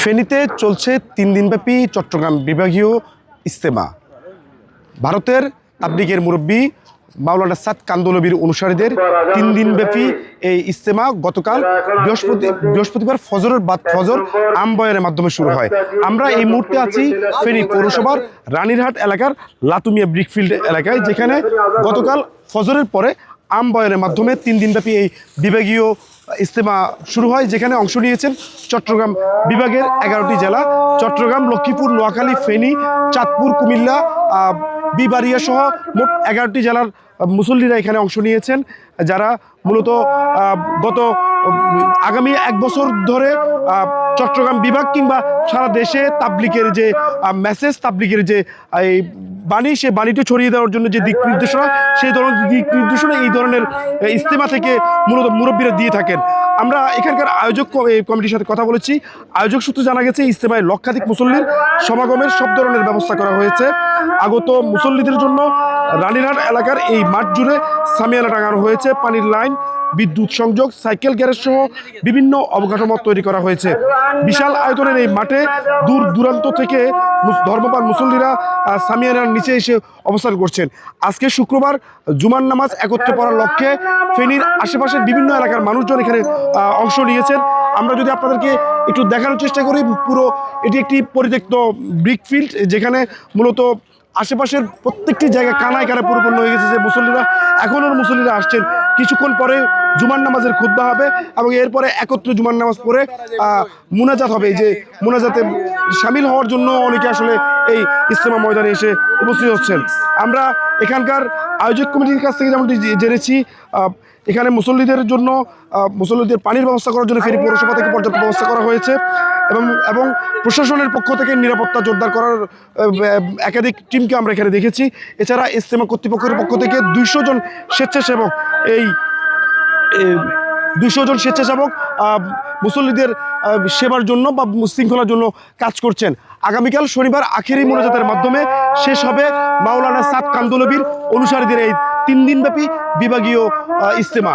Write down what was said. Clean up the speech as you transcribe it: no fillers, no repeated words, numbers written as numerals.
ফেনীতে চলছে 3 দিনব্যাপী চট্টগ্রাম বিভাগীয় ইজতেমা। ভারতের তাবলিগের মুরব্বী মাওলানা সাদ কান্দলবির অনুসারীদের 3 দিনব্যাপী এই ইজতেমা গতকাল বৃহস্পতিবার ফজরের বাদ ফজর আমবয়ানের মাধ্যমে শুরু হয়। আমরা এই মুহূর্তে আছি ফেনী পৌরসভার রানীরহাট এলাকার লাতুমিয়া ব্রিকফিল্ড এলাকায়, যেখানে গতকাল ফজরের পরে আমবয়ানের মাধ্যমে 3 দিনব্যাপী এই বিভাগীয় ইজতেমা শুরু হয়, যেখানে অংশ নিয়েছেন চট্টগ্রাম বিভাগের 11টি জেলা, চট্টগ্রাম, লক্ষ্মীপুর, নোয়াখালী, ফেনী, চাঁদপুর, কুমিল্লা, বিবাড়িয়া সহ মোট 11টি জেলার মুসল্লিরা এখানে অংশ নিয়েছেন, যারা মূলত গত আগামী 1 বছর ধরে চট্টগ্রাম বিভাগ কিংবা সারা দেশে তাবলিগের যে মেসেজ, তাবলিগের যে এই বাণী, সেই বাণীটি ছড়িয়ে দেওয়ার জন্য যে দিক নির্দেশনা, সেই ধরনের দিক নির্দেশনা এই ধরনের ইজতেমা থেকে মূলত মুরব্বীরা দিয়ে থাকেন। আমরা এখানকার আয়োজক কমিটির সাথে কথা বলেছি। আয়োজক সূত্রে জানা গেছে ইজতেমায় লক্ষাধিক মুসল্লির সমাগমের সব ধরনের ব্যবস্থা করা হয়েছে। আগত মুসল্লিদের জন্য রানীরহাট এলাকার এই মাঠ জুড়ে সামিয়ানা টাঙানো হয়েছে, পানির লাইন, বিদ্যুৎ সংযোগ, সাইকেল গ্যারেজ সহ বিভিন্ন অবকাঠামো তৈরি করা হয়েছে। বিশাল আয়তনের এই মাঠে দূর দূরান্ত থেকে ধর্মপ্রাণ মুসল্লিরা সামিয়ানার নিচে এসে অবস্থান করছেন। আজকে শুক্রবার জুমার নামাজ একত্রে পড়ার লক্ষ্যে ফেনীর আশেপাশের বিভিন্ন এলাকার মানুষজন এখানে অংশ নিয়েছেন। আমরা যদি আপনাদেরকে একটু দেখানোর চেষ্টা করি, পুরো এটি একটি পরিত্যক্ত ব্রিকফিল্ড, যেখানে মূলত আশেপাশের প্রত্যেকটি জায়গা কানায় কানায় পরিপূর্ণ হয়ে গেছে। যে মুসল্লিরা আসছেন। কিছুক্ষণ পরে জুমার নামাজের খুতবা হবে এবং এরপরে একত্রে জুমার নামাজ পড়ে মুনাজাত হবে। এই যে মুনাজাতে সামিল হওয়ার জন্য অনেকে আসলে এই ইজতেমা ময়দানে এসে উপস্থিত হচ্ছেন। আমরা এখানকার আয়োজক কমিটির কাছ থেকে যেমনটি জেনেছি, এখানে মুসল্লিদের পানির ব্যবস্থা করার জন্য ফেনী পৌরসভা থেকে পর্যাপ্ত ব্যবস্থা করা হয়েছে এবং প্রশাসনের পক্ষ থেকে নিরাপত্তা জোরদার করার একাধিক টিমকে আমরা এখানে দেখেছি। এছাড়া ইজতেমা কর্তৃপক্ষের পক্ষ থেকে 200 জন স্বেচ্ছাসেবক মুসল্লিদের সেবার জন্য বা শৃঙ্খলার জন্য কাজ করছেন। আগামীকাল শনিবার আখেরি মোনাজাতের মাধ্যমে শেষ হবে মাওলানা সাদ কান্দলবির অনুসারীদের এই 3 দিনব্যাপী বিভাগীয় ইজতেমা।